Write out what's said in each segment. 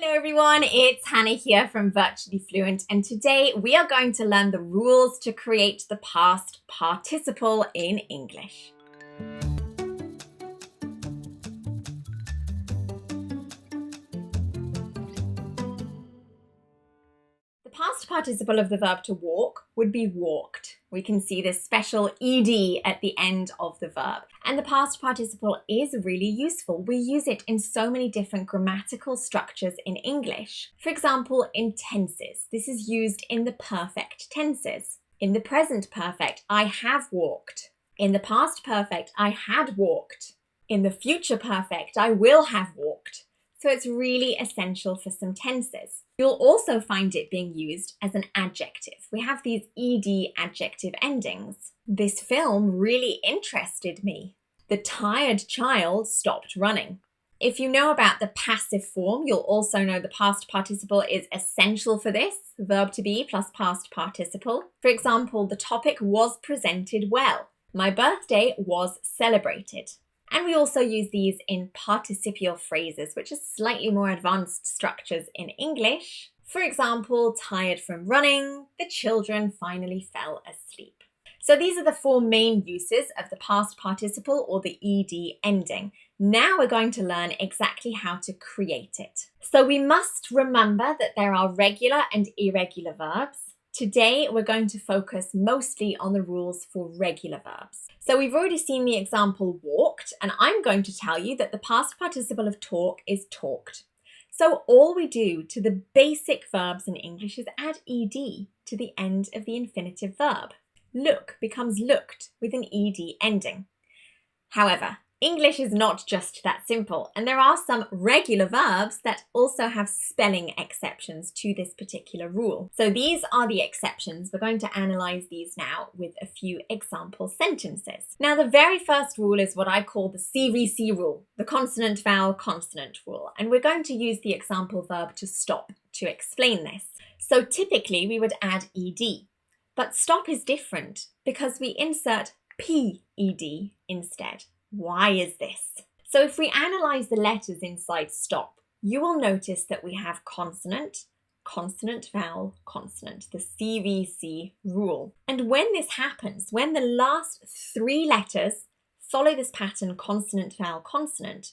Hello everyone, it's Hannah here from Virtually Fluent, and today we are going to learn the rules to create the past participle in English. The past participle of the verb to walk would be walked. We can see this special ed at the end of the verb. And the past participle is really useful. We use it in so many different grammatical structures in English. For example, in tenses. This is used in the perfect tenses. In the present perfect, I have walked. In the past perfect, I had walked. In the future perfect, I will have walked. So it's really essential for some tenses. You'll also find it being used as an adjective. We have these ed adjective endings. This film really interested me. The tired child stopped running. If you know about the passive form, you'll also know the past participle is essential for this, verb to be plus past participle. For example, the topic was presented well. My birthday was celebrated. And we also use these in participial phrases, which are slightly more advanced structures in English. For example, tired from running, the children finally fell asleep. So these are the four main uses of the past participle or the ed ending. Now we're going to learn exactly how to create it. So we must remember that there are regular and irregular verbs. Today, we're going to focus mostly on the rules for regular verbs. So we've already seen the example walked, and I'm going to tell you that the past participle of talk is talked. So all we do to the basic verbs in English is add ed to the end of the infinitive verb. Look becomes looked with an ed ending. However, English is not just that simple, and there are some regular verbs that also have spelling exceptions to this particular rule. So these are the exceptions. We're going to analyze these now with a few example sentences. Now, the very first rule is what I call the CVC rule, the consonant vowel consonant rule, and we're going to use the example verb to stop to explain this. So typically we would add ed, but stop is different because we insert ped instead. Why is this? So if we analyze the letters inside stop, you will notice that we have consonant, consonant, vowel, consonant, the CVC rule. And when this happens, when the last three letters follow this pattern, consonant, vowel, consonant,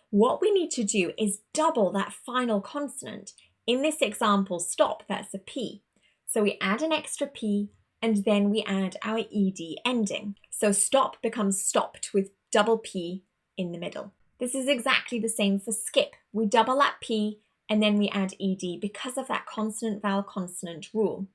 what we need to do is double that final consonant. In this example, stop, that's a P. So we add an extra P and then we add our ed ending. So stop becomes stopped with double P in the middle. This is exactly the same for skip. We double that P and then we add ed because of that consonant vowel consonant rule.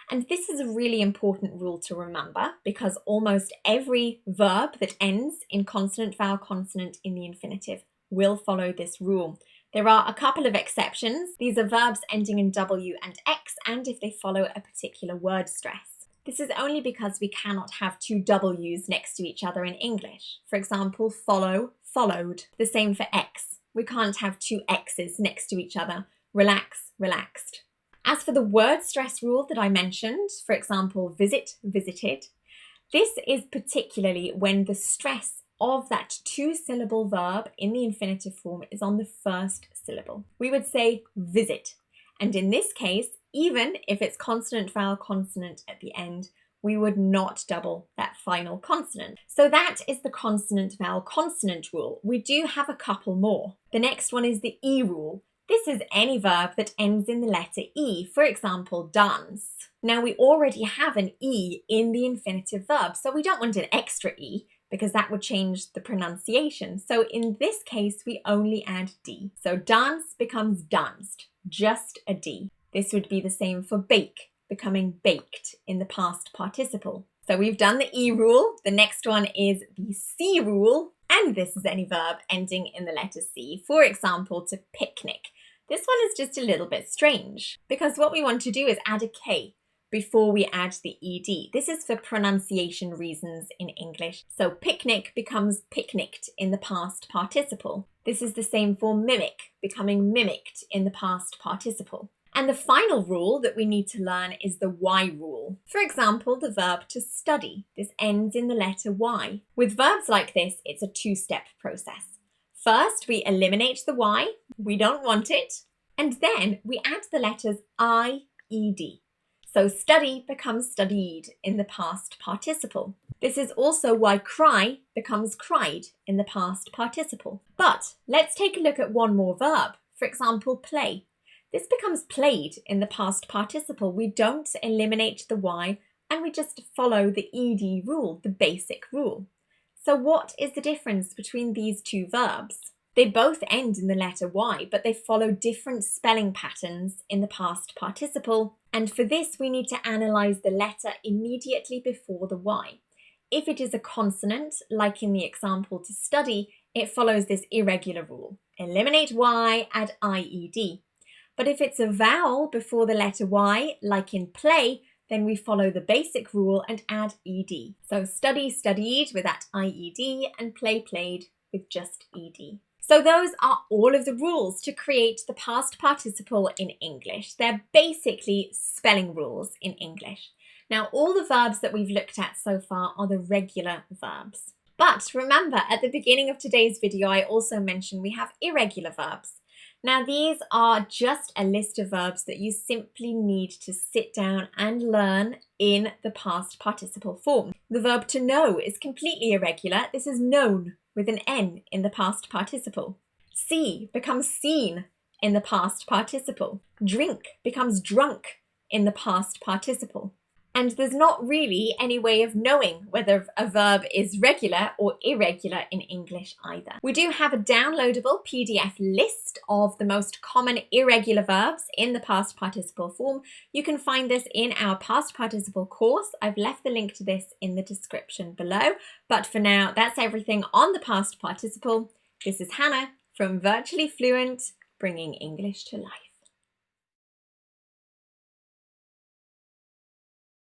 And this is a really important rule to remember because almost every verb that ends in consonant vowel consonant in the infinitive will follow this rule. There are a couple of exceptions. These are verbs ending in W and X, and if they follow a particular word stress. This is only because we cannot have two W's next to each other in English. For example, follow, followed. The same for X. We can't have two X's next to each other. Relax, relaxed. As for the word stress rule that I mentioned, for example, visit, visited, this is particularly when the stress of that two-syllable verb in the infinitive form is on the first syllable. We would say visit. And in this case, even if it's consonant, vowel, consonant at the end, we would not double that final consonant. So that is the consonant, vowel, consonant rule. We do have a couple more. The next one is the E rule. This is any verb that ends in the letter E, for example, dance. Now we already have an E in the infinitive verb, so we don't want an extra E because that would change the pronunciation. So in this case, we only add D. So dance becomes danced, just a D. This would be the same for bake, becoming baked in the past participle. So we've done the E rule. The next one is the C rule, and this is any verb ending in the letter C. For example, to picnic. This one is just a little bit strange because what we want to do is add a K before we add the ed. This is for pronunciation reasons in English. So picnic becomes picnicked in the past participle. This is the same for mimic, becoming mimicked in the past participle. And the final rule that we need to learn is the Y rule. For example, the verb to study. This ends in the letter Y. With verbs like this, it's a two-step process. First, we eliminate the Y. We don't want it. And then we add the letters I-E-D. So study becomes studied in the past participle. This is also why cry becomes cried in the past participle. But let's take a look at one more verb. For example, play. This becomes played in the past participle. We don't eliminate the Y and we just follow the ED rule, the basic rule. So what is the difference between these two verbs? They both end in the letter Y, but they follow different spelling patterns in the past participle. And for this, we need to analyze the letter immediately before the Y. If it is a consonant, like in the example to study, it follows this irregular rule. Eliminate Y, add IED. But if it's a vowel before the letter Y, like in play, then we follow the basic rule and add ED. So study, studied with that IED, and play, played with just ED. So those are all of the rules to create the past participle in English. They're basically spelling rules in English. Now, all the verbs that we've looked at so far are the regular verbs. But remember, at the beginning of today's video, I also mentioned we have irregular verbs. Now, these are just a list of verbs that you simply need to sit down and learn in the past participle form. The verb to know is completely irregular. This is known with an N in the past participle. See becomes seen in the past participle. Drink becomes drunk in the past participle. And there's not really any way of knowing whether a verb is regular or irregular in English either. We do have a downloadable PDF list of the most common irregular verbs in the past participle form. You can find this in our past participle course. I've left the link to this in the description below. But for now, that's everything on the past participle. This is Hannah from Virtually Fluent, bringing English to life.